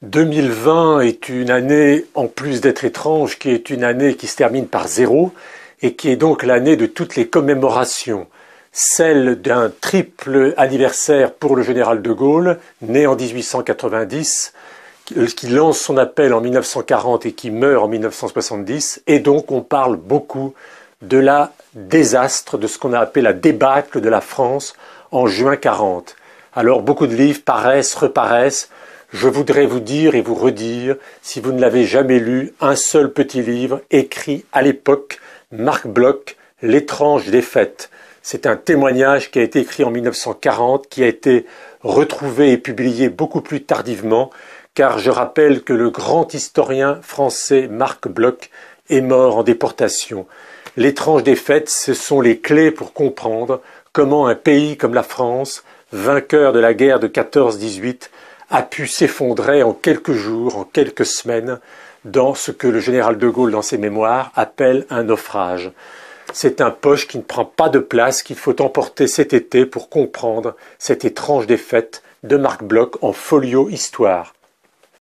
2020 est une année, en plus d'être étrange, qui est une année qui se termine par zéro et qui est donc l'année de toutes les commémorations. Celle d'un triple anniversaire pour le général de Gaulle, né en 1890, qui lance son appel en 1940 et qui meurt en 1970. Et donc on parle beaucoup de la désastre, de ce qu'on a appelé la débâcle de la France en juin 40. Alors beaucoup de livres paraissent, reparaissent. Je voudrais vous dire et vous redire, si vous ne l'avez jamais lu, un seul petit livre écrit à l'époque, Marc Bloch, L'étrange défaite. C'est un témoignage qui a été écrit en 1940, qui a été retrouvé et publié beaucoup plus tardivement, car je rappelle que le grand historien français Marc Bloch est mort en déportation. L'étrange défaite, ce sont les clés pour comprendre comment un pays comme la France, vainqueur de la guerre de 14-18, a pu s'effondrer en quelques jours, en quelques semaines, dans ce que le général de Gaulle, dans ses mémoires, appelle un naufrage. C'est un poche qui ne prend pas de place, qu'il faut emporter cet été pour comprendre cette étrange défaite de Marc Bloch en folio Histoire.